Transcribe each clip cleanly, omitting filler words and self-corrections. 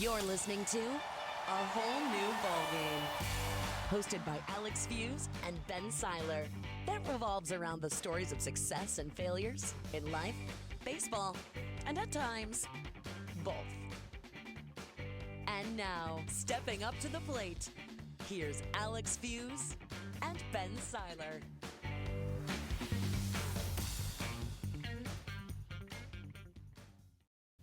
You're listening to A Whole New Ballgame, hosted by Alex Fuse and Ben Seiler, that revolves around the stories of success and failures in life, baseball, and at times, both. And now, stepping up to the plate, here's Alex Fuse and Ben Seiler.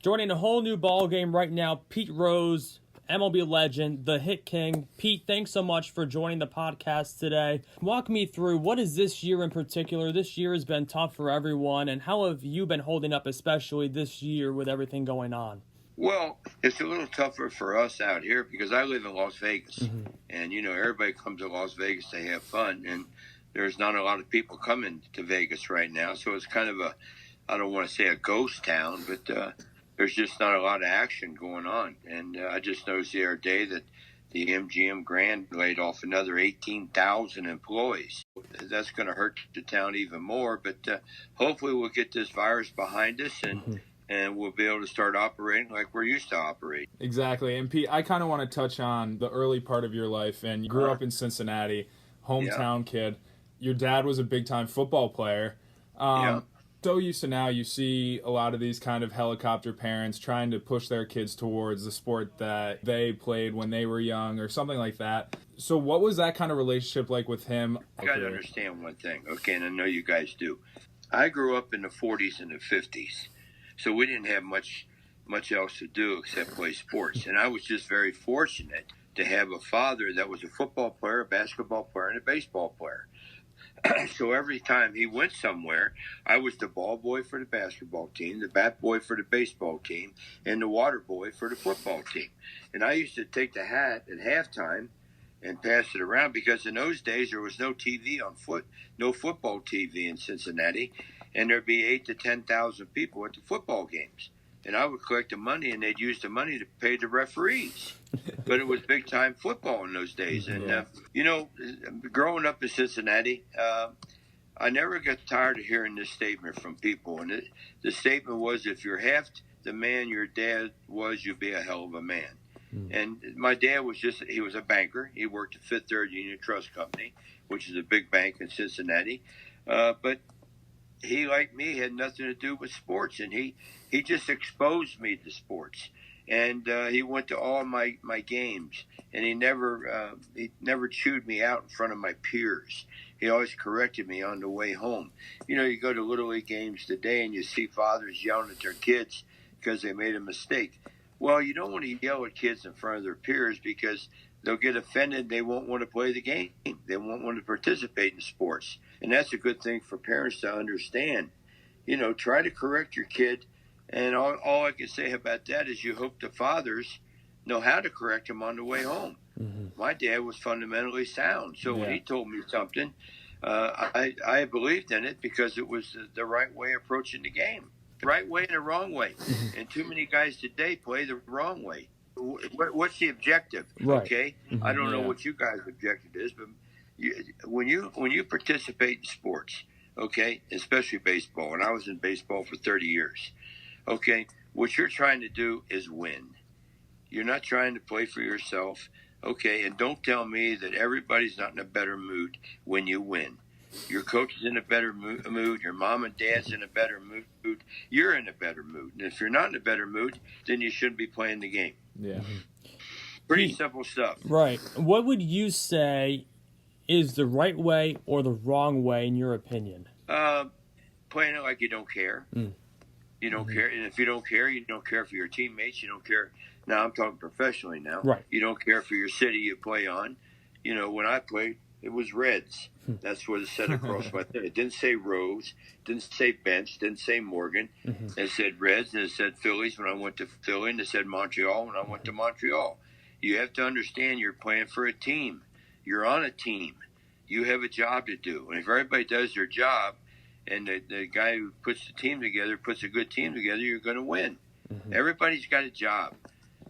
Joining A Whole New ball game right now, Pete Rose, MLB legend, the Hit King. Pete, thanks so much for joining the podcast today. Walk me through, what is this year in particular? This year has been tough for everyone, and how have you been holding up, especially this year with everything going on? Well, it's a little tougher for us out here because I live in Las Vegas. And, everybody comes to Las Vegas to have fun. And there's not a lot of people coming to Vegas right now. So it's kind of I don't want to say a ghost town, but there's just not a lot of action going on. And I just noticed the other day that the MGM Grand laid off another 18,000 employees. That's going to hurt the town even more. But hopefully we'll get this virus behind us and we'll be able to start operating like we're used to operate. Exactly. And Pete, I kind of want to touch on the early part of your life. And you grew up in Cincinnati, hometown kid. Your dad was a big-time football player. So used to now, you see a lot of these kind of helicopter parents trying to push their kids towards the sport that they played when they were young or something like that. So what was that kind of relationship like with him? You got to understand one thing, okay, and I know you guys do. I grew up in the 40s and the 50s, so we didn't have much else to do except play sports. And I was just very fortunate to have a father that was a football player, a basketball player, and a baseball player. So every time he went somewhere, I was the ball boy for the basketball team, the bat boy for the baseball team, and the water boy for the football team. And I used to take the hat at halftime and pass it around because in those days there was no TV on no football TV in Cincinnati, and there'd be 8,000 to 10,000 people at the football games. And I would collect the money, and they'd use the money to pay the referees. But it was big-time football in those days. And, growing up in Cincinnati, I never got tired of hearing this statement from people. And the statement was, if you're half the man your dad was, you'll be a hell of a man. And my dad was he was a banker. He worked at Fifth Third Union Trust Company, which is a big bank in Cincinnati. But he, like me, had nothing to do with sports, and he just exposed me to sports. And he went to all my games, and he never chewed me out in front of my peers. He always corrected me on the way home. You go to Little League games today, and you see fathers yelling at their kids because they made a mistake. Well, you don't want to yell at kids in front of their peers because they'll get offended. They won't want to play the game. They won't want to participate in sports. And that's a good thing for parents to understand. Try to correct your kid. And all I can say about that is you hope the fathers know how to correct him on the way home. My dad was fundamentally sound. So when he told me something, I believed in it because it was the right way of approaching the game. The right way and the wrong way. And too many guys today play the wrong way. What's the objective? Right. Okay? I don't know what you guys' objective is, but when you participate in sports, okay, especially baseball, and I was in baseball for 30 years, okay, what you're trying to do is win. You're not trying to play for yourself, okay, and don't tell me that everybody's not in a better mood when you win. Your coach is in a better mood. Your mom and dad's in a better mood. You're in a better mood. And if you're not in a better mood, then you shouldn't be playing the game. Yeah. Pretty simple stuff. Right. What would you say is the right way or the wrong way in your opinion? Playing it like you don't care. You don't care. And if you don't care, you don't care for your teammates. You don't care. Now I'm talking professionally now. Right. You don't care for your city you play on. When I played, it was Reds. That's what it said across my thing. It didn't say Rose, didn't say Bench, didn't say Morgan. It said Reds, and it said Phillies when I went to Philly, and it said Montreal when I went to Montreal. You have to understand you're playing for a team. You're on a team. You have a job to do. And if everybody does their job, and the guy who puts the team together puts a good team together, you're going to win. Everybody's got a job.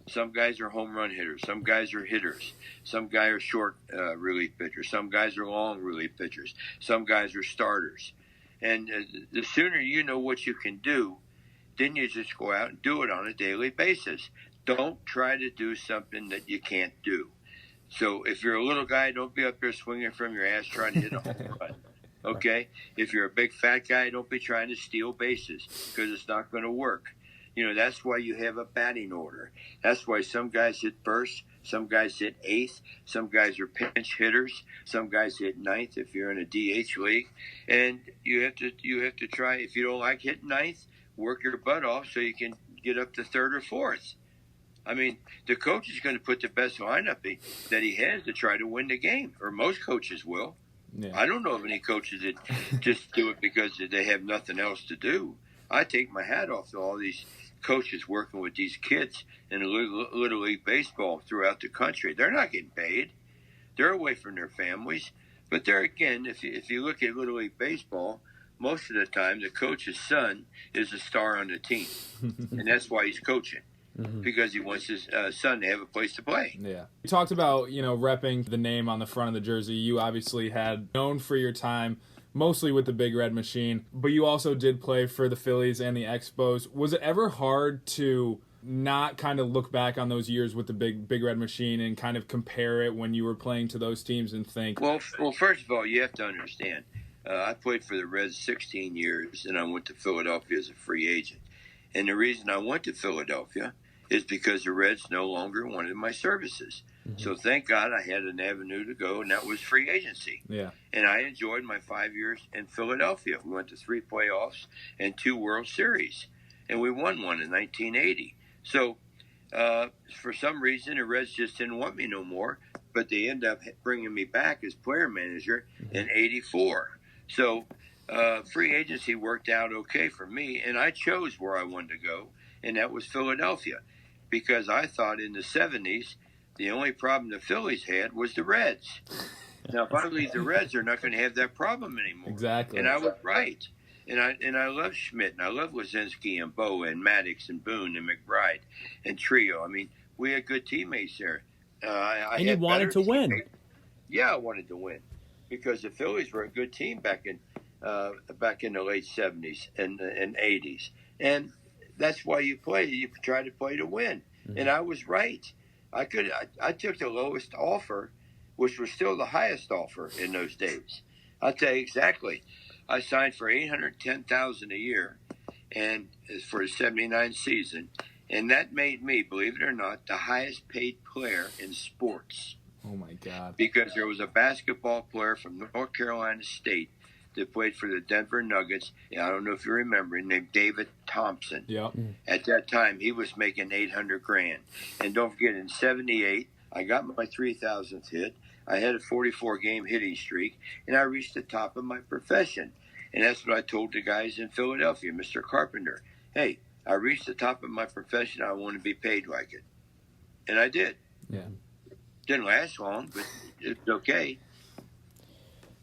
Some guys are home run hitters. Some guys are hitters. Some guys are short relief pitchers. Some guys are long relief pitchers. Some guys are starters. And the sooner you know what you can do, then you just go out and do it on a daily basis. Don't try to do something that you can't do. So if you're a little guy, don't be up there swinging from your ass trying to hit a home run. Okay? If you're a big fat guy, don't be trying to steal bases because it's not going to work. That's why you have a batting order. That's why some guys hit first, some guys hit eighth, some guys are pinch hitters, some guys hit ninth if you're in a DH league. And you have to try, if you don't like hitting ninth, work your butt off so you can get up to third or fourth. I mean, the coach is going to put the best lineup that he has to try to win the game, or most coaches will. Yeah. I don't know of any coaches that just do it because they have nothing else to do. I take my hat off to all these coaches working with these kids in Little League Baseball throughout the country. They're not getting paid. They're away from their families. But there again, if you look at Little League Baseball, most of the time the coach's son is a star on the team. And that's why he's coaching. Mm-hmm. Because he wants his son to have a place to play. Yeah. You talked about, repping the name on the front of the jersey. You obviously had known for your time mostly with the Big Red Machine, but you also did play for the Phillies and the Expos. Was it ever hard to not kind of look back on those years with the Big Red Machine and kind of compare it when you were playing to those teams and think? Well, first of all, you have to understand, I played for the Reds 16 years, and I went to Philadelphia as a free agent. And the reason I went to Philadelphia is because the Reds no longer wanted my services. Mm-hmm. So thank God I had an avenue to go, and that was free agency. Yeah. And I enjoyed my 5 years in Philadelphia. We went to 3 playoffs and 2 World Series, and we won one in 1980. So for some reason, the Reds just didn't want me no more, but they ended up bringing me back as player manager in 84. So free agency worked out okay for me, and I chose where I wanted to go, and that was Philadelphia, because I thought in the 70s, the only problem the Phillies had was the Reds. Now, if I leave the Reds, they're not going to have that problem anymore. Exactly. And I was right. And I love Schmidt, and I love Wazinski and Boa and Maddox and Boone and McBride and Trio. I mean, we had good teammates there. And you wanted to win. Yeah, I wanted to win because the Phillies were a good team back in the late 70s and 80s. And that's why you play. You try to play to win. Mm-hmm. And I was right. I took the lowest offer, which was still the highest offer in those days. I'll tell you exactly. I signed for $810,000 a year, and for the '79 season, and that made me, believe it or not, the highest paid player in sports. Oh my God! Because there was a basketball player from North Carolina State that played for the Denver Nuggets. I don't know if you remember, named David Thompson. Yeah. At that time, he was making $800,000. And don't forget, in '78, I got my 3,000th hit. I had a 44-game hitting streak, and I reached the top of my profession. And that's what I told the guys in Philadelphia, Mr. Carpenter. Hey, I reached the top of my profession. I want to be paid like it. And I did. Yeah. Didn't last long, but it's okay.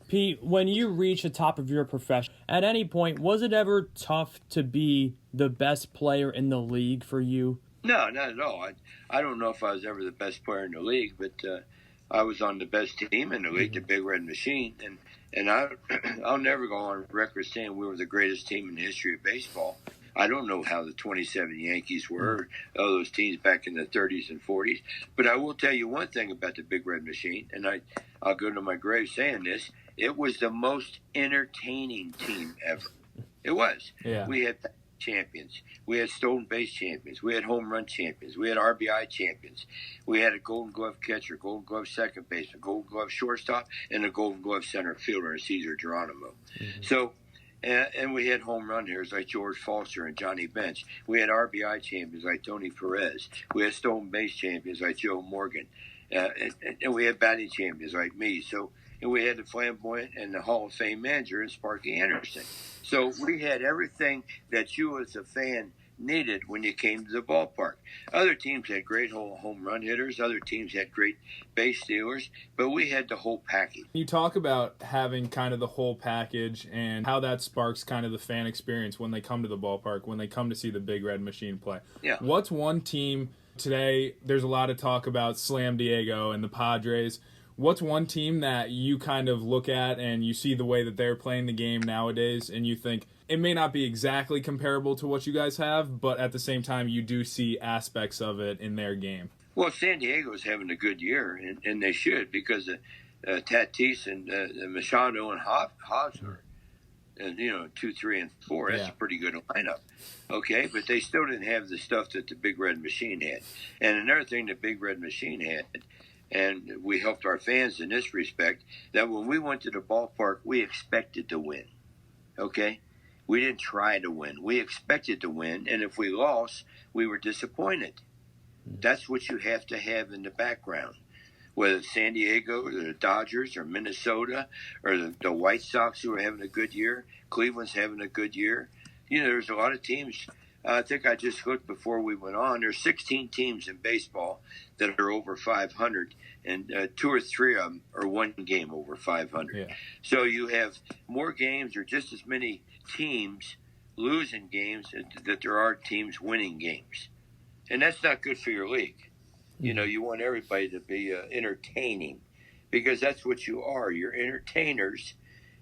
Pete, when you reach the top of your profession, at any point, was it ever tough to be the best player in the league for you? No, not at all. I don't know if I was ever the best player in the league, but I was on the best team in the league, the Big Red Machine, and I'll never go on record saying we were the greatest team in the history of baseball. I don't know how the 27 Yankees were, all those teams back in the 30s and 40s, but I will tell you one thing about the Big Red Machine, and I'll go to my grave saying this. It was the most entertaining team ever. It was. Yeah. We had champions. We had stolen base champions. We had home run champions. We had RBI champions. We had a Golden Glove catcher, Golden Glove second baseman, Golden Glove shortstop, and a Golden Glove center fielder, Cesar Geronimo. Mm-hmm. So, and we had home run hitters like George Foster and Johnny Bench. We had RBI champions like Tony Perez. We had stolen base champions like Joe Morgan. And we had batting champions like me. So, and we had the flamboyant and the Hall of Fame manager in Sparky Anderson. So we had everything that you as a fan needed when you came to the ballpark. Other teams had great home run hitters. Other teams had great base stealers. But we had the whole package. You talk about having kind of the whole package and how that sparks kind of the fan experience when they come to the ballpark, when they come to see the Big Red Machine play. Yeah. What's one team today? There's a lot of talk about Slam Diego and the Padres. What's one team that you kind of look at and you see the way that they're playing the game nowadays and you think it may not be exactly comparable to what you guys have, but at the same time you do see aspects of it in their game? Well, San Diego's having a good year, and they should, because Tatis and Machado and Hobbs are, 2, 3, and 4. That's a pretty good lineup. Okay, but they still didn't have the stuff that the Big Red Machine had. And another thing the Big Red Machine had, and we helped our fans in this respect, that when we went to the ballpark, we expected to win. Okay? We didn't try to win. We expected to win, and if we lost, we were disappointed. That's what you have to have in the background. Whether it's San Diego or the Dodgers or Minnesota or the White Sox who are having a good year, Cleveland's having a good year. There's a lot of teams. I think I just looked before we went on. There's 16 teams in baseball that are over 500, and 2 or 3 of them are one game over 500. Yeah. So you have more games or just as many teams losing games that there are teams winning games. And that's not good for your league. You want everybody to be entertaining, because that's what you are. You're entertainers,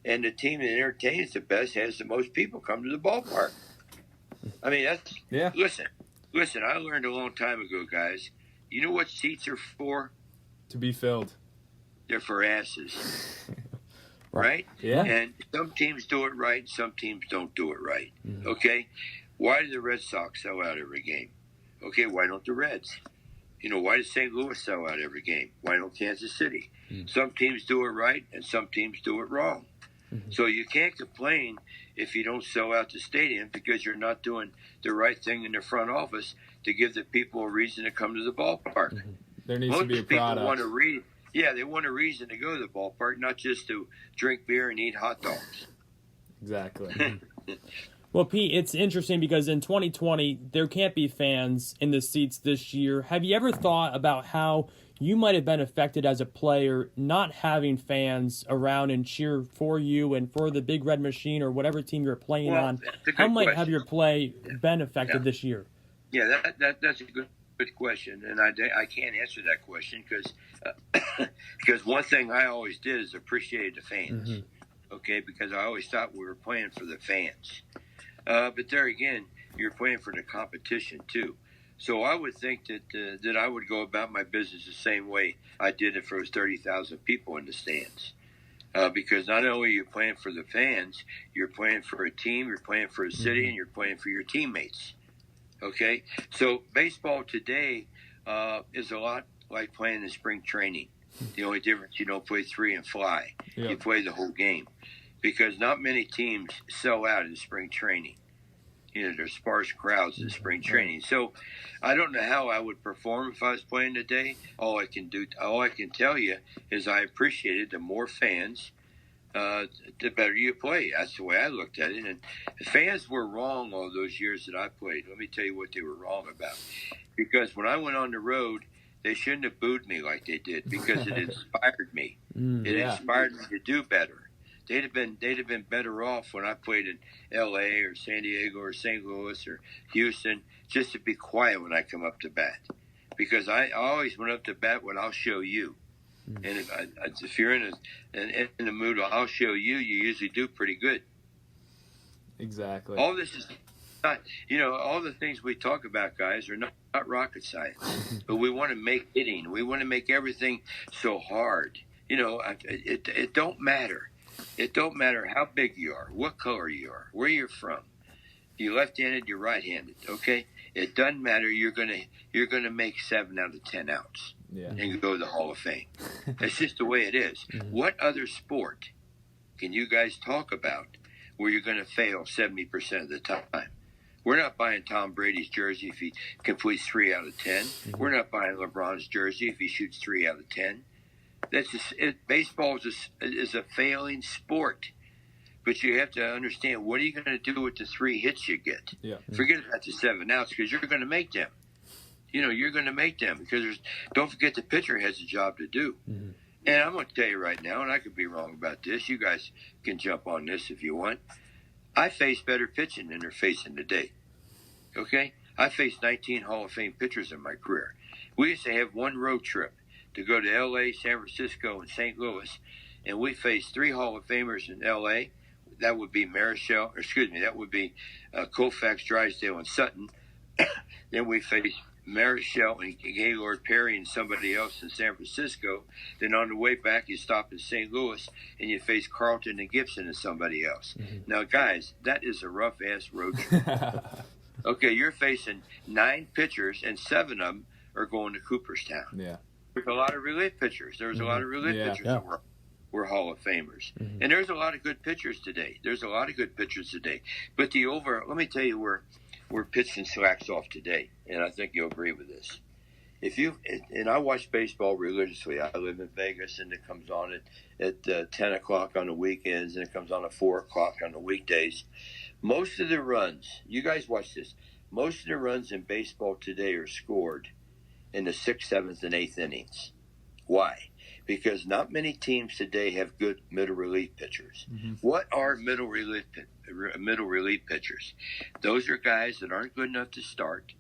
and the team that entertains the best has the most people come to the ballpark. I mean, Listen, I learned a long time ago, guys. You know what seats are for? To be filled. They're for asses. Right? Yeah. And some teams do it right, some teams don't do it right. Okay? Why do the Red Sox sell out every game? Okay, why don't the Reds? Why does St. Louis sell out every game? Why don't Kansas City? Some teams do it right, and some teams do it wrong. So you can't complain if you don't sell out the stadium, because you're not doing the right thing in the front office to give the people a reason to come to the ballpark. There needs to be a product. They want a reason to go to the ballpark, not just to drink beer and eat hot dogs. Exactly. Well, Pete, it's interesting because in 2020, there can't be fans in the seats this year. Have you ever thought about how you might have been affected as a player not having fans around and cheer for you and for the Big Red Machine or whatever team you're playing on? How might have your play been affected this year? Yeah, that's a good question, and I can't answer that question because one thing I always did is appreciate the fans. Okay, because I always thought we were playing for the fans. But there again, you're playing for the competition too. So I would think that I would go about my business the same way I did if there was 30,000 people in the stands. Because not only are you playing for the fans, you're playing for a team, you're playing for a city, and you're playing for your teammates. Okay? So baseball today is a lot like playing in spring training. The only difference, you don't play 3 and fly. Yeah. You play the whole game. Because not many teams sell out in spring training. There's sparse crowds in spring training. So I don't know how I would perform if I was playing today. All I can tell you is I appreciated the more fans, the better you play. That's the way I looked at it. And the fans were wrong all those years that I played. Let me tell you what they were wrong about. Because when I went on the road, they shouldn't have booed me like they did, because it inspired me. It inspired me to do better. They'd have been better off when I played in L.A. or San Diego or St. Louis or Houston, just to be quiet when I come up to bat, because I always went up to bat when I'll show you, and if you're in the mood, I'll show you. You usually do pretty good. Exactly. All this is not, all the things we talk about, guys, are not rocket science, but we want to make hitting. We want to make everything so hard. It don't matter. It don't matter how big you are, what color you are, where you're from. You're left-handed, you're right-handed. Okay, it doesn't matter. You're gonna make 7 out of 10 outs and go to the Hall of Fame. That's just the way it is. What other sport can you guys talk about where you're gonna fail 70% of the time? We're not buying Tom Brady's jersey if he completes 3 out of 10. We're not buying LeBron's jersey if he shoots 3 out of 10. Baseball is a failing sport, but you have to understand, what are you going to do with the 3 hits you get? Yeah. Forget about the 7 outs, because you're going to make them. You're going to make them, because don't forget the pitcher has a job to do. And I'm going to tell you right now, and I could be wrong about this. You guys can jump on this if you want. I face better pitching than they're facing today. Okay, I faced 19 Hall of Fame pitchers in my career. We used to have one road trip to go to L.A., San Francisco, and St. Louis, and we faced 3 Hall of Famers in L.A. That would be that would be Koufax, Drysdale, and Sutton. Then we faced Marichal and Gaylord Perry and somebody else in San Francisco. Then on the way back, you stop in St. Louis and you face Carlton and Gibson and somebody else. Mm-hmm. Now, guys, that is a rough-ass road trip. Okay, you're facing 9 pitchers, and 7 of them are going to Cooperstown. Yeah. There's a lot of relief pitchers. There's a lot of relief pitchers that were Hall of Famers. Mm-hmm. And there's a lot of good pitchers today. But let me tell you where pitching slacks off today, and I think you'll agree with this. And I watch baseball religiously. I live in Vegas, and it comes on at 10 o'clock on the weekends, and it comes on at 4 o'clock on the weekdays. Most of the runs, you guys watch this, most of the runs in baseball today are scored in the 6th, 7th, and 8th innings. Why? Because not many teams today have good middle relief pitchers. Mm-hmm. What are middle relief pitchers? Those are guys that aren't good enough to start,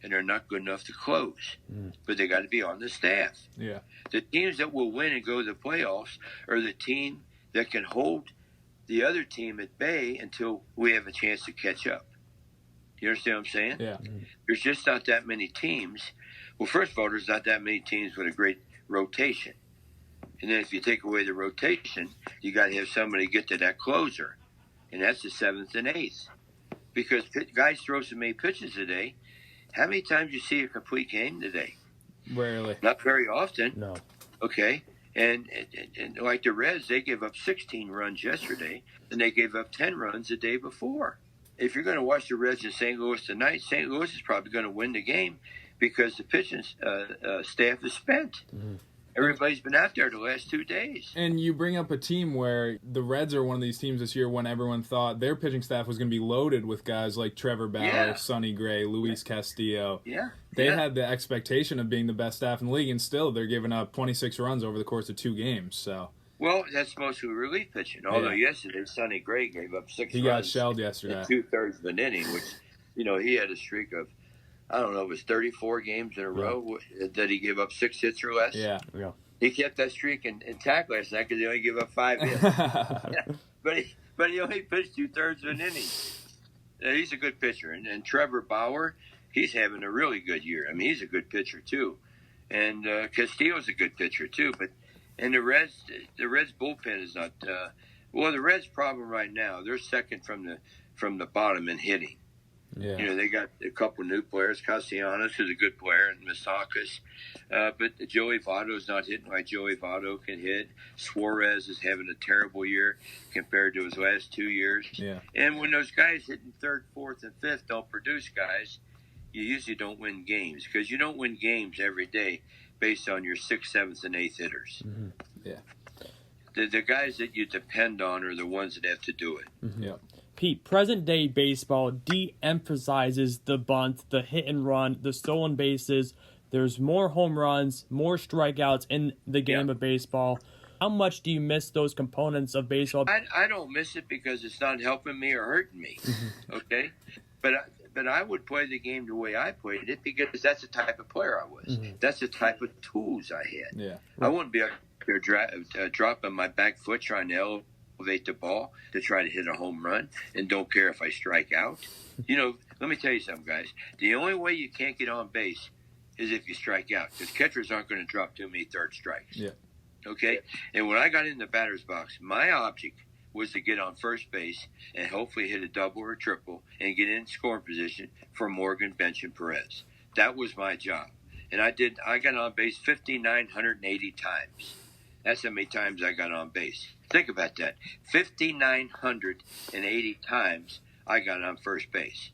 and they're not good enough to close. But they got to be on the staff. Yeah. The teams that will win and go to the playoffs are the team that can hold the other team at bay until we have a chance to catch up. You understand what I'm saying? Yeah. There's just not that many teams. Well, first of all, there's not that many teams with a great rotation. And then if you take away the rotation, you got to have somebody get to that closer. And that's the 7th and 8th. Because guys throw so many pitches today. How many times you see a complete game today? Rarely. Not very often. No. Okay. And like the Reds, they gave up 16 runs yesterday, and they gave up 10 runs the day before. If you're going to watch the Reds in St. Louis tonight, St. Louis is probably going to win the game because the pitching staff is spent. Mm-hmm. Everybody's been out there the last 2 days. And you bring up a team where the Reds are one of these teams this year when everyone thought their pitching staff was going to be loaded with guys like Trevor Bauer, Sonny Gray, Luis Castillo. Yeah. They had the expectation of being the best staff in the league, and still they're giving up 26 runs over the course of 2 games. So. Well, that's mostly relief pitching. Although yesterday, Sonny Gray gave up 6 runs. He got shelled yesterday. In 2/3 of an inning, which, he had a streak of, I don't know, it was 34 games in a row that he gave up 6 hits or less. Yeah. He kept that streak intact last night because he only gave up 5 hits. But he only pitched 2/3 of an inning. He's a good pitcher. And Trevor Bauer, he's having a really good year. I mean, he's a good pitcher too. And Castillo's a good pitcher too. And the Reds bullpen is not. The Reds' problem right now, they're second from the bottom in hitting. Yeah. They got a couple new players. Castellanos, who's a good player, and Misakis. But Joey Votto's not hitting like Joey Votto can hit. Suarez is having a terrible year compared to his last 2 years. Yeah. And when those guys hitting 3rd, 4th, and 5th don't produce guys, you usually don't win games because you don't win games every day based on your 6th, 7th, and 8th hitters. Mm-hmm. Yeah. The guys that you depend on are the ones that have to do it. Mm-hmm. Yeah. Pete, present-day baseball de-emphasizes the bunt, the hit and run, the stolen bases. There's more home runs, more strikeouts in the game of baseball. How much do you miss those components of baseball? I don't miss it because it's not helping me or hurting me, okay? But I would play the game the way I played it because that's the type of player I was. Mm-hmm. That's the type of tools I had. Yeah. I wouldn't be up there dropping my back foot trying to elevate the ball to try to hit a home run and don't care if I strike out. Let me tell you something, guys. The only way you can't get on base is if you strike out because catchers aren't going to drop too many 3rd strikes. Yeah. Okay? And when I got in the batter's box, my object was to get on first base and hopefully hit a double or a triple and get in scoring position for Morgan, Bench, and Perez. That was my job. And I got on base 5,980 times. That's how many times I got on base. Think about that. 5,980 times I got on first base.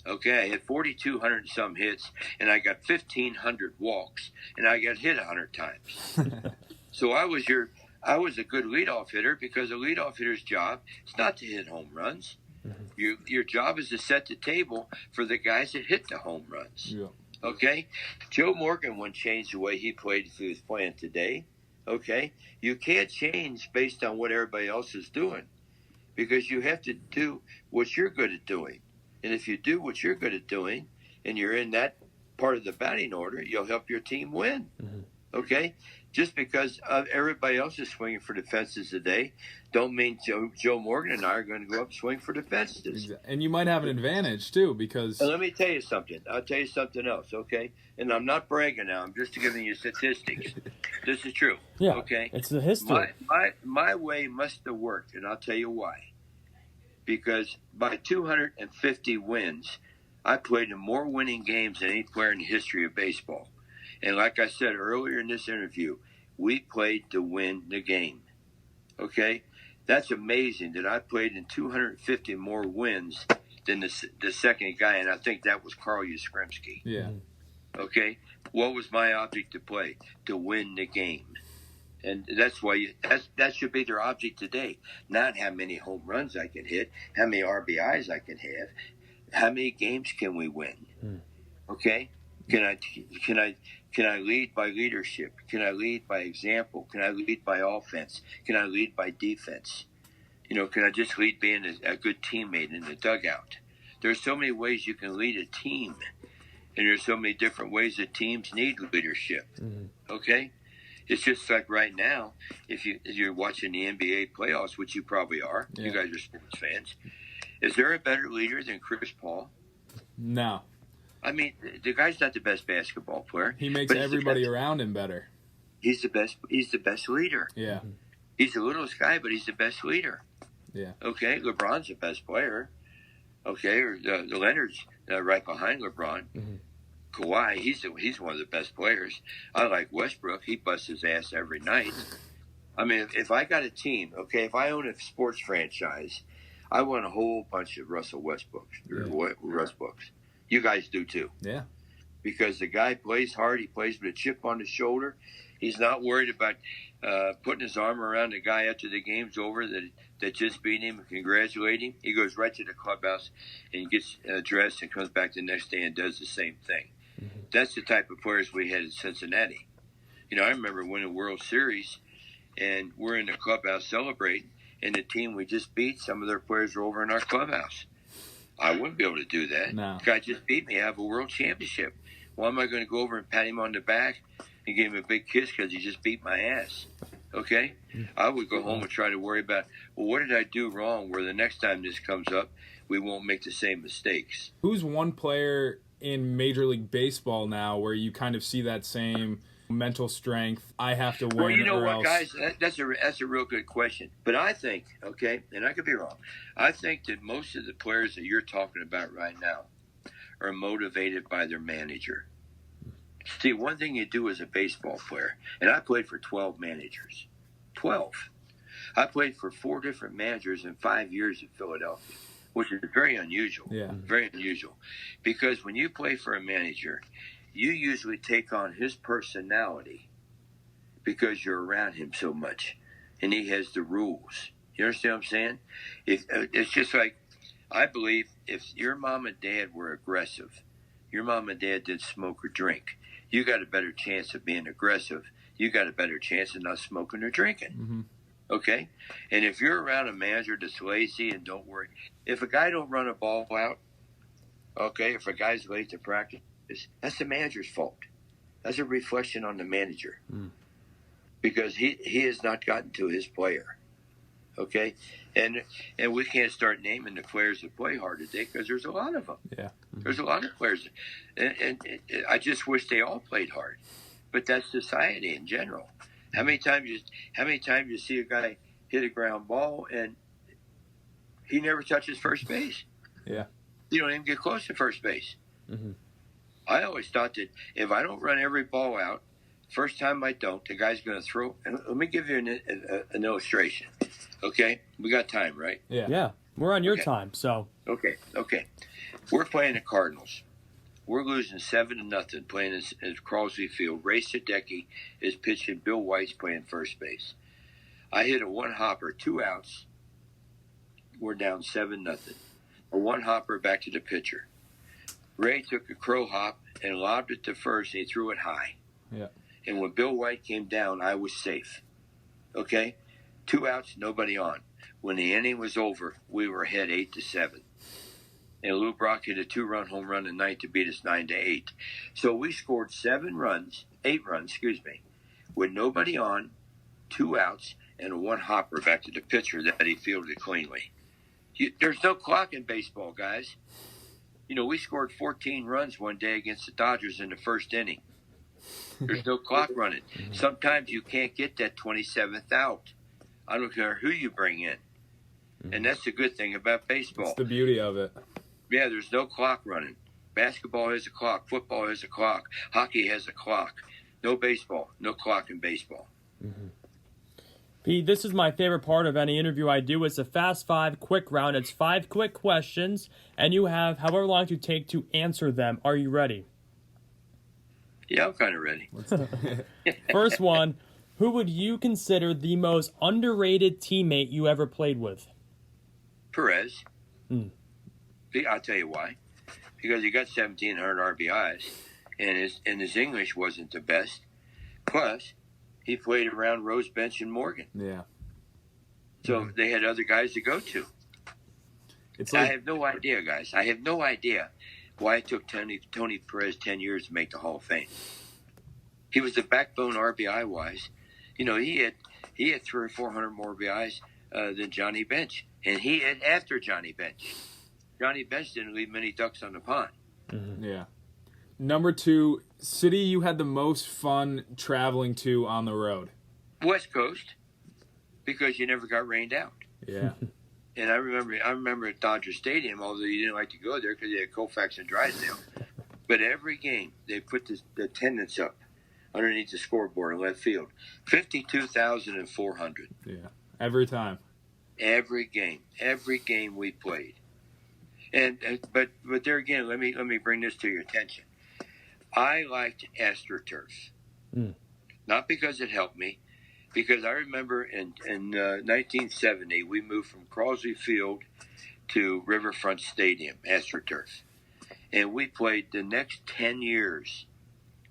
Okay, I had 4,200 and some hits, and I got 1,500 walks, and I got hit 100 times. So I was a good leadoff hitter because a leadoff hitter's job is not to hit home runs. Mm-hmm. Your job is to set the table for the guys that hit the home runs. Yeah. Okay? Joe Morgan wouldn't change the way he played if he was playing today. Okay? You can't change based on what everybody else is doing because you have to do what you're good at doing. And if you do what you're good at doing and you're in that part of the batting order, you'll help your team win. Mm-hmm. Okay? Just because everybody else is swinging for the fences today, don't mean Joe Morgan and I are going to go up and swing for the fences. And you might have an advantage, too, because... And let me tell you something. I'll tell you something else, okay? And I'm not bragging now. I'm just giving you statistics. This is true. Yeah, okay? It's the history. My way must have worked, and I'll tell you why. Because by 250 wins, I played in more winning games than any player in the history of baseball. And like I said earlier in this interview, we played to win the game. Okay? That's amazing that I played in 250 more wins than the second guy, and I think that was Carl Yastrzemski. Yeah. Okay? What was my object to play? To win the game. And that's why that should be their object today. Not how many home runs I can hit, how many RBIs I can have, how many games can we win? Okay? Can I lead by leadership? Can I lead by example? Can I lead by offense? Can I lead by defense? Can I just lead being a good teammate in the dugout? There's so many ways you can lead a team, and there's so many different ways that teams need leadership. Okay? It's just like right now, if you're watching the NBA playoffs, which you probably are, you guys are sports fans, is there a better leader than Chris Paul? No. I mean, the guy's not the best basketball player. He makes everybody around him better. He's the best. He's the best leader. Yeah. He's the littlest guy, but he's the best leader. Yeah. Okay, LeBron's the best player. Okay, or the Leonard's right behind LeBron. Kawhi, he's one of the best players. I like Westbrook. He busts his ass every night. I mean, if I got a team, okay, if I own a sports franchise, I want a whole bunch of Russell Westbrooks. You guys do too. Yeah. Because the guy plays hard. He plays with a chip on his shoulder. He's not worried about putting his arm around the guy after the game's over that just beat him and congratulate him. He goes right to the clubhouse and gets dressed and comes back the next day and does the same thing. That's the type of players we had in Cincinnati. I remember winning a World Series, and we're in the clubhouse celebrating, and the team we just beat, some of their players were over in our clubhouse. I wouldn't be able to do that. No. The guy just beat me. I have a world championship. Why am I going to go over and pat him on the back and give him a big kiss because he just beat my ass? Okay? I would go home and try to worry about, well, what did I do wrong where the next time this comes up, we won't make the same mistakes. Who's one player in Major League Baseball now where you kind of see that same mental strength? I have to win. Well, you know what, else... guys? That's a real good question. But I think, okay, and I could be wrong, I think that most of the players that you're talking about right now are motivated by their manager. See, one thing you do as a baseball player, and I played for 12 managers. 12. I played for 4 different managers in 5 years in Philadelphia, which is very unusual. Yeah. Very unusual. Because when you play for a manager, you usually take on his personality because you're around him so much, and he has the rules. You understand what I'm saying? It's just like, I believe if your mom and dad were aggressive, your mom and dad didn't smoke or drink, you got a better chance of being aggressive. You got a better chance of not smoking or drinking. Okay? And if you're around a manager that's lazy and don't worry, if a guy don't run a ball out, okay, if a guy's late to practice, that's the manager's fault. That's a reflection on the manager. Because he has not gotten to his player. Okay? And we can't start naming the players that play hard today because there's a lot of them. Yeah. There's a lot of players. And I just wish they all played hard. But that's society in general. How many times you see a guy hit a ground ball and he never touches first base? Yeah. You don't even get close to first base. I always thought that if I don't run every ball out, first time I don't, the guy's going to throw. And let me give you an illustration. Okay? We got time, right? Yeah. Yeah. We're on your time, so. Okay. We're playing the Cardinals. We're losing 7-0 playing at Crosley Field. Ray Sadecki is pitching. Bill White's playing first base. I hit a one-hopper, 2 outs. We're down 7-0. A one-hopper back to the pitcher. Ray took a crow hop and lobbed it to first, and he threw it high. Yeah. And when Bill White came down, I was safe. Okay? 2 outs, nobody on. When the inning was over, we were ahead 8-7. And Lou Brock hit a 2-run home run in ninth to beat us 9-8. So we scored 8 runs, with nobody on, 2 outs, and a 1 hopper back to the pitcher that he fielded cleanly. There's no clock in baseball, guys. We scored 14 runs one day against the Dodgers in the first inning. There's no clock running. Sometimes you can't get that 27th out. I don't care who you bring in. And that's the good thing about baseball. It's the beauty of it. Yeah, there's no clock running. Basketball has a clock. Football has a clock. Hockey has a clock. No baseball. No clock in baseball. Pete, this is my favorite part of any interview I do. It's a Fast 5 quick round. It's 5 quick questions, and you have however long you take to answer them. Are you ready? Yeah, I'm kind of ready. First one, who would you consider the most underrated teammate you ever played with? Perez. I'll tell you why. Because he got 1,700 RBIs, and his English wasn't the best. Plus, he played around Rose, Bench, and Morgan. Yeah. So they had other guys to go to. I have no idea, guys. I have no idea why it took Tony Perez 10 years to make the Hall of Fame. He was the backbone RBI-wise. He had 300 or 400 more RBIs than Johnny Bench. And he had after Johnny Bench. Johnny Bench didn't leave many ducks on the pond. Yeah. Number 2, city you had the most fun traveling to on the road? West Coast, because you never got rained out. Yeah. And I remember at Dodger Stadium, although you didn't like to go there because they had Koufax and Drysdale. But every game, they put the attendance up underneath the scoreboard in left field. 52,400. Yeah. Every time. Every game we played. But there again, let me bring this to your attention. I liked AstroTurf, not because it helped me, because I remember in 1970 we moved from Crosley Field to Riverfront Stadium, AstroTurf, and we played the next 10 years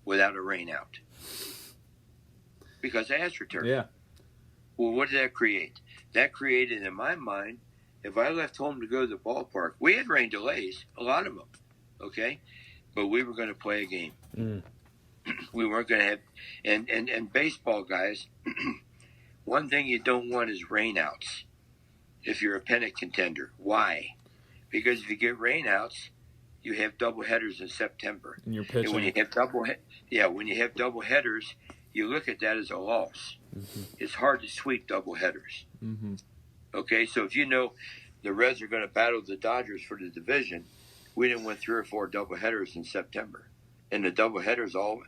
without a rainout because of AstroTurf. Yeah. Well, what did that create? That created in my mind, if I left home to go to the ballpark, we had rain delays, a lot of them, okay? But we were going to play a game. We weren't going to have, and baseball guys, one thing you don't want is rainouts if you're a pennant contender. Why? Because if you get rainouts, you have double headers in September. And you're pitching. And when you have double headers, you look at that as a loss. It's hard to sweep double headers. Okay, so if the Reds are going to battle the Dodgers for the division, we didn't win 3 or 4 doubleheaders in September, and the doubleheaders all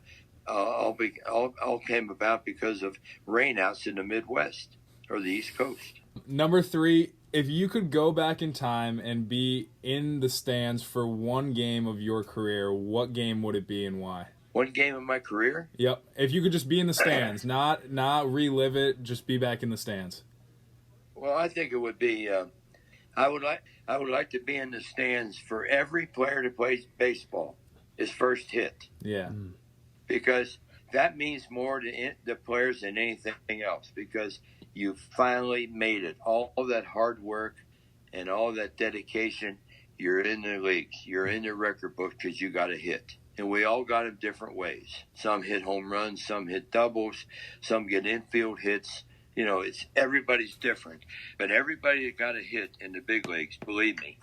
came about because of rainouts in the Midwest or the East Coast. Number 3, if you could go back in time and be in the stands for one game of your career, what game would it be and why? One game of my career? Yep. If you could just be in the stands, not relive it, just be back in the stands. Well, I think it would be. I would like to be in the stands for every player that plays baseball, his first hit. Yeah. Because that means more to the players than anything else. Because you finally made it. All that hard work and all that dedication, you're in the leagues. You're in the record book because you got a hit. And we all got them different ways. Some hit home runs, some hit doubles, some get infield hits. Everybody's different. But everybody that got a hit in the big leagues, believe me,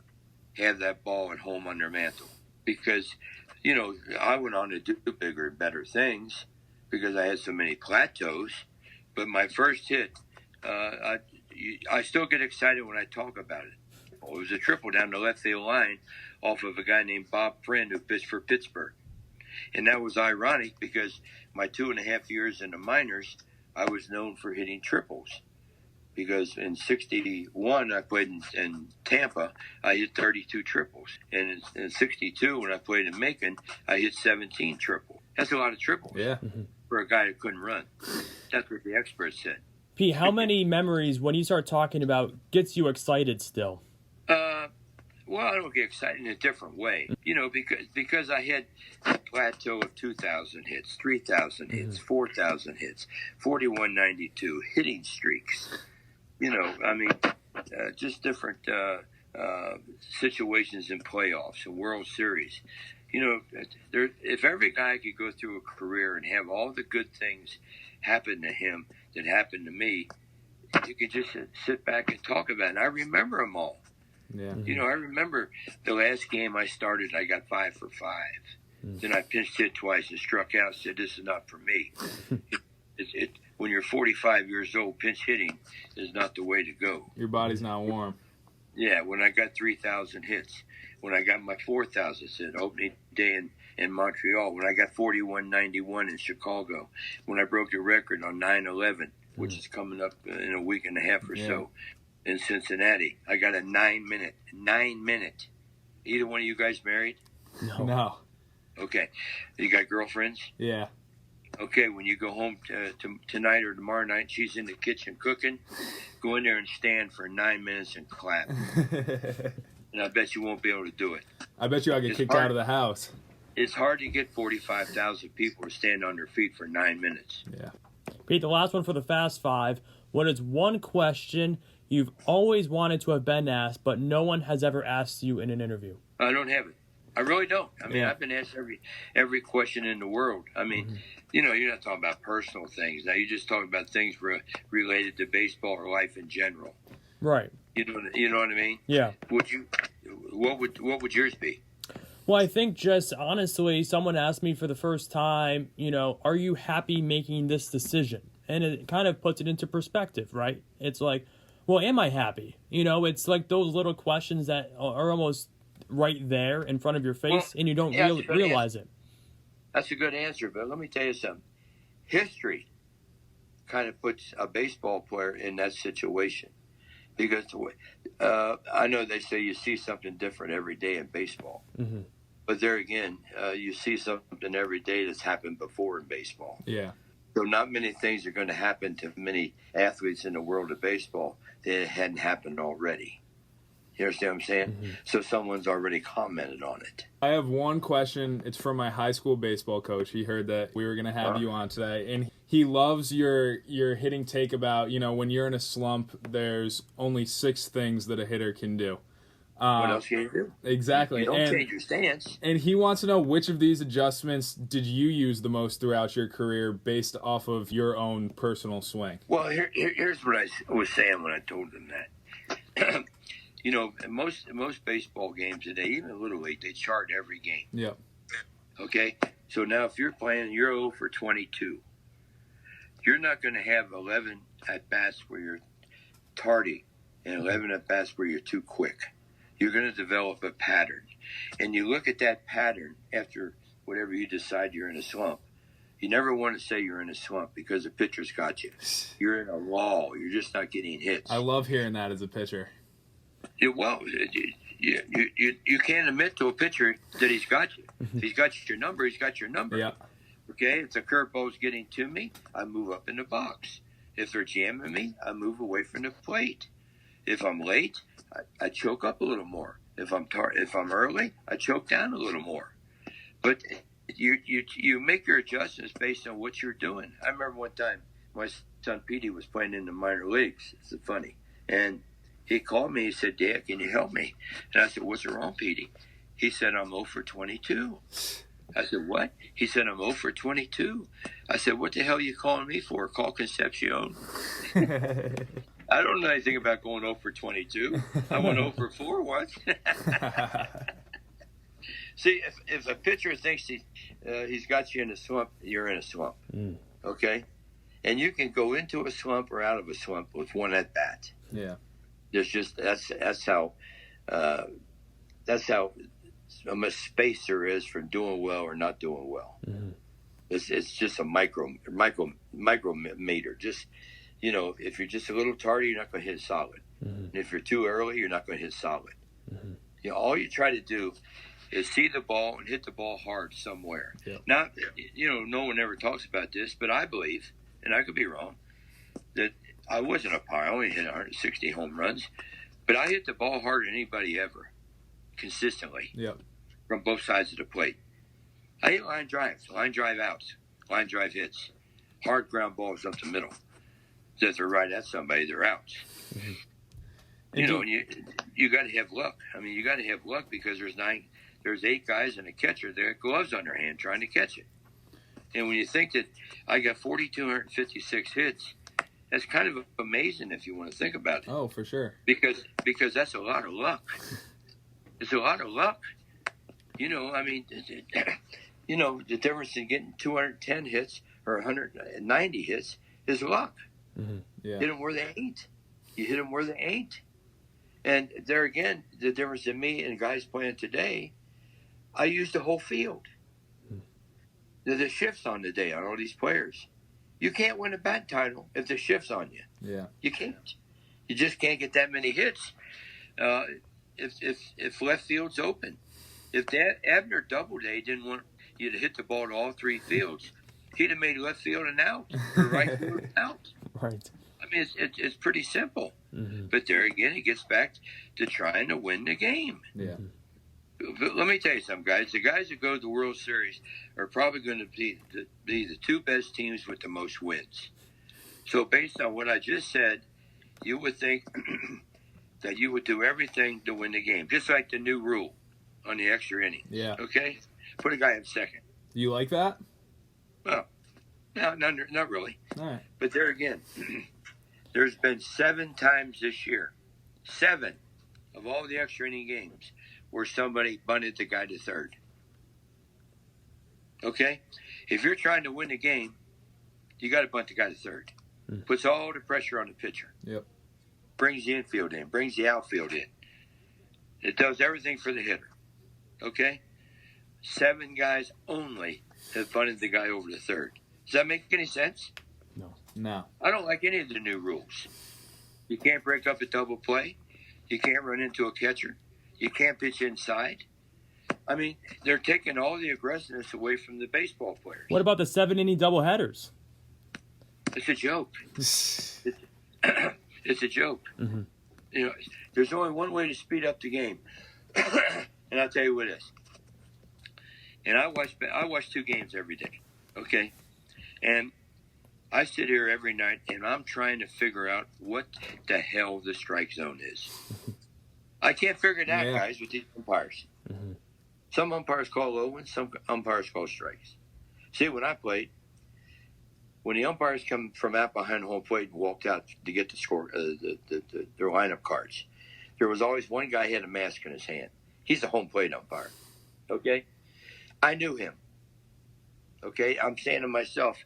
have that ball at home on their mantle. Because, I went on to do bigger and better things because I had so many plateaus. But my first hit, I still get excited when I talk about it. It was a triple down the left field line off of a guy named Bob Friend who pitched for Pittsburgh. And that was ironic because my 2.5 years in the minors, I was known for hitting triples because in 61, I played in Tampa, I hit 32 triples. And in 62, when I played in Macon, I hit 17 triples. That's a lot of triples for a guy that couldn't run. That's what the experts said. Pete, how many memories, when you start talking about, gets you excited still? Well, I don't get excited in a different way, because I had a plateau of 2,000 hits, 3,000 hits, 4,000 hits, 41.92 hitting streaks. Just different situations in playoffs and World Series. if every guy could go through a career and have all the good things happen to him that happened to me, you could just sit back and talk about it. And I remember them all. Yeah. I remember the last game I started, I got 5 for 5. Then I pinched hit twice and struck out. Said, "This is not for me." When you're 45 years old, pinch hitting is not the way to go. Your body's not warm. Yeah, when I got 3,000 hits, when I got my 4,000th hit opening day in Montreal, when I got 41.91 in Chicago, when I broke the record on 9/11, which is coming up in a week and a half or so, in Cincinnati, I got a 9 minute. Either one of you guys married? No. Okay. You got girlfriends? Yeah. Okay, when you go home tonight or tomorrow night, she's in the kitchen cooking, go in there and stand for 9 minutes and clap. And I bet you won't be able to do it. I bet you I'll get kicked out of the house. It's hard to get 45,000 people to stand on their feet for 9 minutes. Yeah. Pete, the last one for the Fast Five. What is one question you've always wanted to have been asked, but no one has ever asked you in an interview? I don't have it. I really don't. I mean, I've been asked every question in the world. I mean, you're not talking about personal things. Now, you're just talking about things related to baseball or life in general. Right. You know what I mean? Yeah. What would yours be? Well, I think just honestly, someone asked me for the first time, are you happy making this decision? And it kind of puts it into perspective, right? It's like, well, am I happy? It's like those little questions that are almost right there in front of your face, and you don't realize it. That's a good answer, but let me tell you something. History kind of puts a baseball player in that situation. Because I know they say you see something different every day in baseball. Mm-hmm. But there again, you see something every day that's happened before in baseball. Yeah. So not many things are going to happen to many athletes in the world of baseball that hadn't happened already. You understand what I'm saying? Mm-hmm. So someone's already commented on it. I have one question. It's from my high school baseball coach. He heard that we were going to have you on today, and he loves your hitting take about, when you're in a slump, there's only 6 things that a hitter can do. What else can you do? Exactly. You don't change your stance. And he wants to know, which of these adjustments did you use the most throughout your career based off of your own personal swing? Well, here's what I was saying when I told him that. Most baseball games today, even Little League, they chart every game. Yep. Okay? So now if you're playing, you're 0 for 22. You're not going to have 11 at-bats where you're tardy and 11 at-bats where you're too quick. You're going to develop a pattern. And you look at that pattern after whatever you decide you're in a slump. You never want to say you're in a slump because the pitcher's got you. You're in a lull. You're just not getting hits. I love hearing that as a pitcher. Well, you can't admit to a pitcher that he's got you. If he's got your number, he's got your number. Yeah. Okay? If the curveball's getting to me, I move up in the box. If they're jamming me, I move away from the plate. If I'm late, I choke up a little more. If I'm early, I choke down a little more. But you make your adjustments based on what you're doing. I remember one time my son Petey was playing in the minor leagues. It's funny. And he called me. He said, "Dad, can you help me?" And I said, "What's wrong, Petey?" He said, "I'm 0 for 22. I said, "What?" He said, "I'm 0 for 22. I said, "What the hell are you calling me for? Call Concepcion." I don't know anything about going 0 for 22. I went 0 for 4 once. See, if a pitcher thinks he's got you in a slump, you're in a slump. Okay? And you can go into a slump or out of a slump with one at bat. Yeah. That's how much space there is for doing well or not doing well. Mm-hmm. It's just a micrometer. Just if you're just a little tardy, you're not going to hit solid. Mm-hmm. And if you're too early, you're not going to hit solid. Mm-hmm. All you try to do is see the ball and hit the ball hard somewhere. Yep. Now, no one ever talks about this, but I believe, and I could be wrong, that I wasn't a power. I only hit 160 home runs, but I hit the ball harder than anybody ever, consistently. Yep. From both sides of the plate. I hit line drives, line drive outs, line drive hits, hard ground balls up the middle. So if they're right at somebody, they're outs. Mm-hmm. And you got to have luck. I mean, you got to have luck because there's there's 8 guys and a catcher there, gloves on their hand, trying to catch it. And when you think that I got 4,256 hits, that's kind of amazing if you want to think about it. Oh, for sure. Because that's a lot of luck. It's a lot of luck. You know, I mean, you know, the difference in getting 210 hits or 190 hits is luck. Mm-hmm. Yeah. Hit them where they ain't. You hit them where they ain't. And there again, the difference in me and guys playing today, I use the whole field. The shift's on the day on all these players. You can't win a bat title if the shift's on you. Yeah. You can't. You just can't get that many hits. If left field's open, if Abner Doubleday didn't want you to hit the ball to all 3 fields, he'd have made left field an out or right field an out. Right. I mean, it's pretty simple. Mm-hmm. But there again, it gets back to trying to win the game. Yeah. But let me tell you something, guys. The guys that go to the World Series are probably going to be the 2 best teams with the most wins. So based on what I just said, you would think that you would do everything to win the game, just like the new rule on the extra inning. Yeah. Okay? Put a guy in second. You like that? Well, no, not really. All right. But there again, there's been 7 times this year, 7 of all the extra inning games, where somebody bunted the guy to third. Okay? If you're trying to win the game, you got to bunt the guy to third. Puts all the pressure on the pitcher. Yep. Brings the infield in, brings the outfield in. It does everything for the hitter. Okay? 7 guys only have bunted the guy over to third. Does that make any sense? No. I don't like any of the new rules. You can't break up a double play. You can't run into a catcher. You can't pitch inside. I mean, they're taking all the aggressiveness away from the baseball players. What about the 7-inning doubleheaders? It's a joke. It's a joke. Mm-hmm. You know, there's only one way to speed up the game, and I'll tell you what it is. And I watch 2 games every day. Okay, and I sit here every night and I'm trying to figure out what the hell the strike zone is. I can't figure it out, guys, with these umpires. Mm-hmm. Some umpires call low ones, some umpires call strikes. See, when I played, when the umpires come from out behind home plate and walked out to get the score, their lineup cards, there was always one guy who had a mask in his hand. He's a home plate umpire. Okay? I knew him. Okay? I'm saying to myself,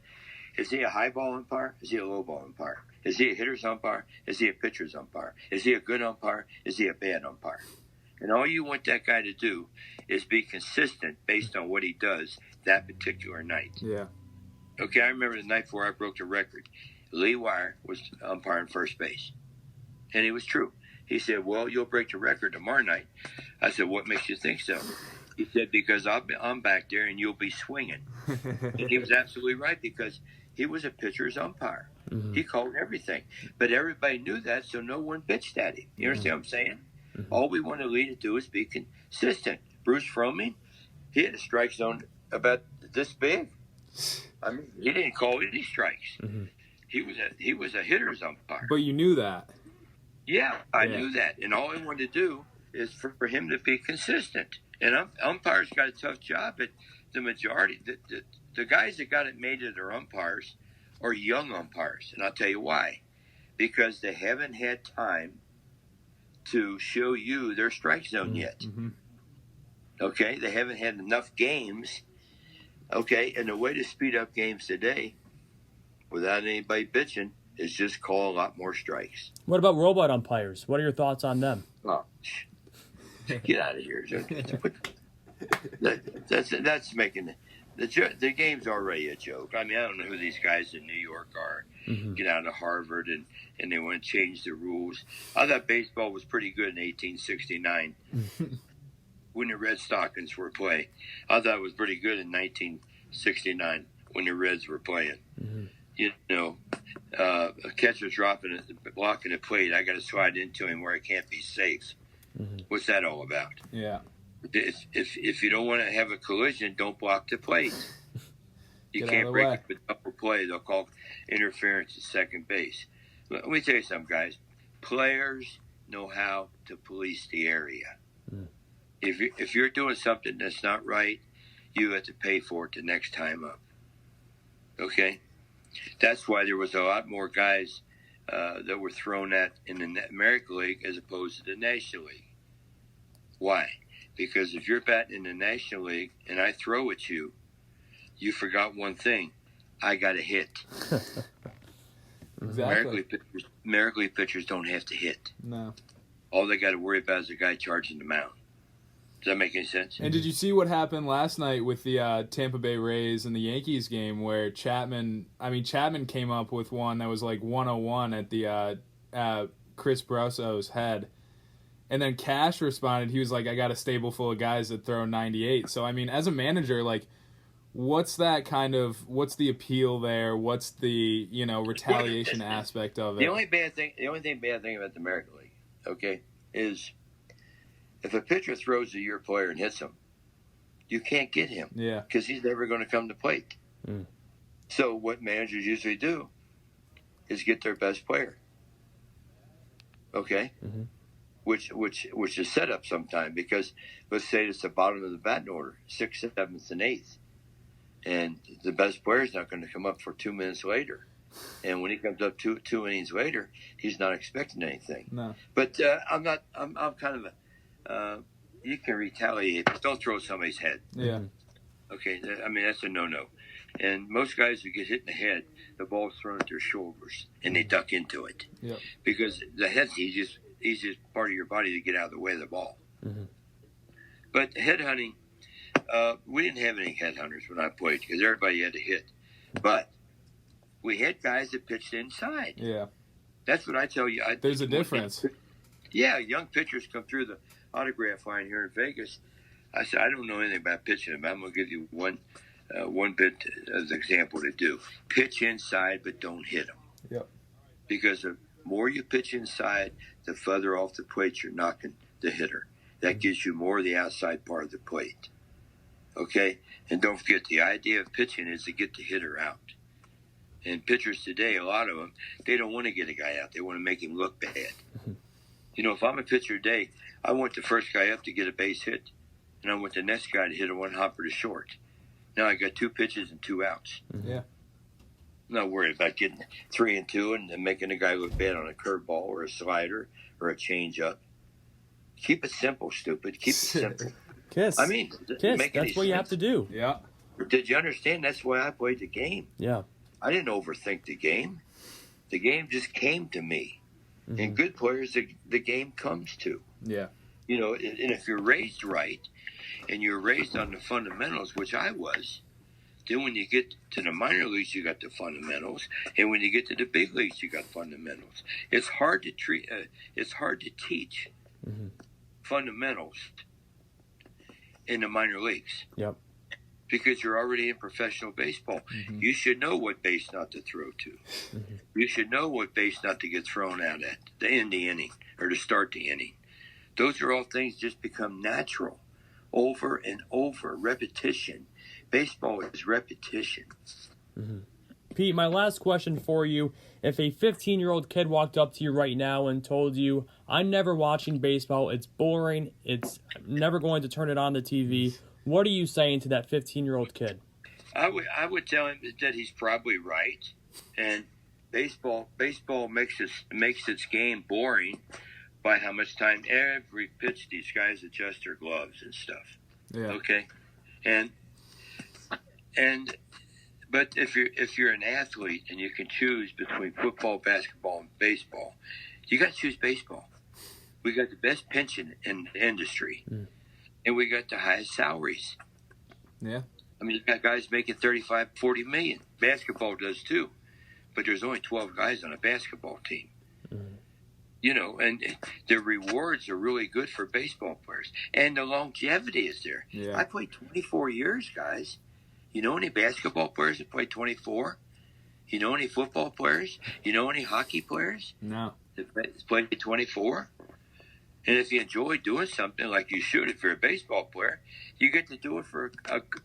is he a high ball umpire? Is he a low ball umpire? Is he a hitter's umpire? Is he a pitcher's umpire? Is he a good umpire? Is he a bad umpire? And all you want that guy to do is be consistent based on what he does that particular night. Yeah. Okay, I remember the night before I broke the record. Lee Wire was umpiring first base. And he was true. He said, well, you'll break the record tomorrow night. I said, what makes you think so? He said, because I'm back there and you'll be swinging. And he was absolutely right, because he was a pitcher's umpire. Mm-hmm. He called everything. But everybody knew that, so no one bitched at him. You understand what I'm saying? Mm-hmm. All we want a lead to do is be consistent. Bruce Fromming, he had a strike zone about this big. I mean, he didn't call any strikes. Mm-hmm. He was a hitter's umpire. But you knew that. Yeah, I knew that. And all I wanted to do is for him to be consistent. And umpires got a tough job, but the majority, the guys that got it made it are umpires are young umpires. And I'll tell you why. Because they haven't had time to show you their strike zone yet. Mm-hmm. Okay? They haven't had enough games. Okay? And the way to speed up games today, without anybody bitching, is just call a lot more strikes. What about robot umpires? What are your thoughts on them? Oh, get out of here. That's making the game's already a joke. I mean, I don't know who these guys in New York are. Mm-hmm. Get out of Harvard and they want to change the rules. I thought baseball was pretty good in 1869 when the Red Stockings were playing. I thought it was pretty good in 1969 when the Reds were playing. Mm-hmm. You know, a catcher's blocking a plate. I got to slide into him where I can't be safe. Mm-hmm. What's that all about? Yeah. If you don't want to have a collision, don't block the plate. You can't break up a double play. They'll call interference at second base. Let me tell you something, guys. Players know how to police the area. Mm. if you're doing something that's not right, you have to pay for it the next time up. Okay, that's why there was a lot more guys that were thrown at in the American League as opposed to the National League. Why? Because if you're batting in the National League and I throw at you, you forgot one thing: I got to hit. Exactly. American League pitchers don't have to hit. No. All they got to worry about is the guy charging the mound. Does that make any sense? And did you see what happened last night with the Tampa Bay Rays and the Yankees game where Chapman came up with one that was like 101 at the Chris Brosseau's head. And then Cash responded, he was like, I got a stable full of guys that throw 98. So, I mean, as a manager, like, what's the appeal there? What's the, retaliation aspect of it? The only bad thing about the American League, okay, is if a pitcher throws to your player and hits him, you can't get him. Yeah. Because he's never going to come to plate. Mm. So what managers usually do is get their best player. Okay? Mm-hmm. Which is set up sometime because let's say it's the bottom of the batting order, 6th, 7th, and 8th. And the best player is not going to come up for 2 minutes later. And when he comes up two innings later, he's not expecting anything. No. But I'm kind of you can retaliate, but don't throw somebody's head. Yeah. Okay, I mean, that's a no-no. And most guys who get hit in the head, the ball's thrown at their shoulders, and they duck into it. Yep. Because the head's the easiest part of your body to get out of the way of the ball. Mm-hmm. But headhunting, we didn't have any headhunters when I played because everybody had to hit. But we had guys that pitched inside. Yeah. That's what I tell you. There's a difference. Yeah, young pitchers come through the autograph line here in Vegas. I said, I don't know anything about pitching, but I'm going to give you one bit as an example to do. Pitch inside, but don't hit them. Yep. Because the more you pitch inside, the further off the plate you're knocking the hitter. That gives you more of the outside part of the plate. Okay? And don't forget, the idea of pitching is to get the hitter out. And pitchers today, a lot of them, they don't want to get a guy out. They want to make him look bad. If I'm a pitcher today, I want the first guy up to get a base hit, and I want the next guy to hit a one hopper to short. Now I got 2 pitches and 2 outs. Yeah. I'm not worried about getting 3 and 2 and making a guy look bad on a curveball or a slider or a changeup. Keep it simple, stupid. Keep it simple. Kiss. I mean, that's what you have to do. Yeah. Did you understand? That's why I played the game. Yeah. I didn't overthink the game. The game just came to me. Mm-hmm. And good players, the game comes to. Yeah. And if you're raised right and you're raised on the fundamentals, which I was, then when you get to the minor leagues, you got the fundamentals. And when you get to the big leagues, you got fundamentals. It's hard to teach mm-hmm. fundamentals in the minor leagues. Yep. Because you're already in professional baseball. Mm-hmm. You should know what base not to throw to. Mm-hmm. You should know what base not to get thrown out at to end the inning or to start the inning. Those are all things just become natural over and over. Repetition. Baseball is repetition. Mm-hmm. Pete, my last question for you. If a 15-year-old kid walked up to you right now and told you, I'm never watching baseball, it's boring, I'm never going to turn it on the TV, what are you saying to that 15-year-old kid? I would tell him that he's probably right, and baseball makes its game boring by how much time every pitch these guys adjust their gloves and stuff. Yeah. Okay, but if you're an athlete and you can choose between football, basketball, and baseball, you got to choose baseball. We got the best pension in the industry. Mm. And we got the highest salaries. Yeah. I mean, you got guys making $35, $40 million. Basketball does too. But there's only 12 guys on a basketball team. Mm-hmm. And the rewards are really good for baseball players. And the longevity is there. Yeah. I played 24 years, guys. You know any basketball players that played 24? You know any football players? You know any hockey players? No. That played 24? And if you enjoy doing something like you should if you're a baseball player, you get to do it for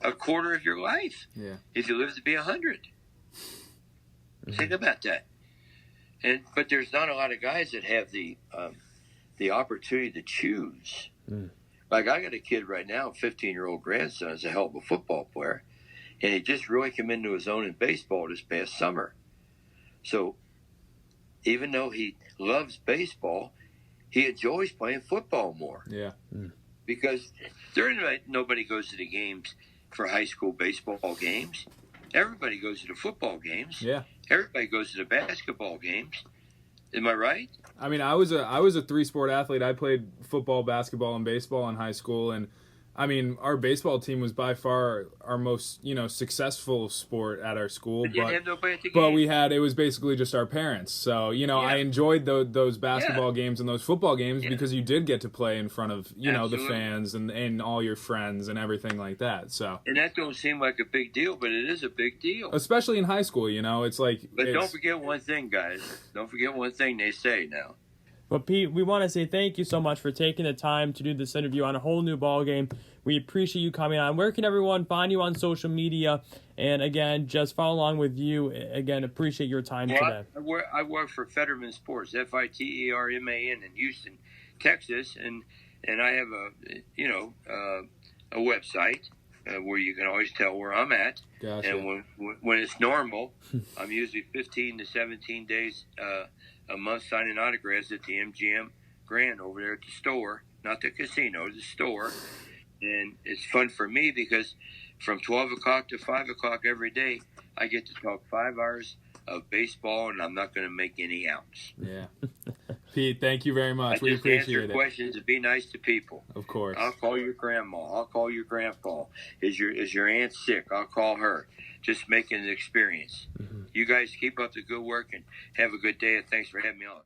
a quarter of your life. Yeah. If you live to be 100. Mm-hmm. Think about that. But there's not a lot of guys that have the opportunity to choose. Mm. Like, I got a kid right now, 15-year-old grandson, is a hell of a football player, and he just really came into his own in baseball this past summer. So even though he loves baseball, he enjoys playing football more. Yeah. Because nobody goes to the games for high school baseball games. Everybody goes to the football games. Yeah. Everybody goes to the basketball games. Am I right? I mean, I was a 3-sport athlete. I played football, basketball, and baseball in high school, and I mean, our baseball team was by far our most, successful sport at our school. But you didn't have nobody at the but game. it was basically just our parents. So, I enjoyed those basketball games and those football games because you did get to play in front of, the fans and all your friends and everything like that. So. And that don't seem like a big deal, but it is a big deal. Especially in high school, it's like. But don't forget one thing, guys. Don't forget one thing they say now. But Pete, we want to say thank you so much for taking the time to do this interview on A Whole New Ball Game. We appreciate you coming on. Where can everyone find you on social media? And again, just follow along with you. Again, appreciate your time today. I work for Fetterman Sports, Fiterman in Houston, Texas, and I have a website where you can always tell where I'm at. Gotcha. And when it's normal, I'm usually 15 to 17 days a month signing autographs at the MGM Grand over there at the store, not the casino, the store. And it's fun for me because from 12 o'clock to 5 o'clock every day, I get to talk 5 hours of baseball, and I'm not going to make any outs. Yeah. Pete, thank you very much. I We just appreciate answer it. questions and be nice to people. Of course. I'll call your grandma. I'll call your grandpa. Is your aunt sick? I'll call her. Just making an experience. Mm-hmm. You guys keep up the good work and have a good day, and thanks for having me on.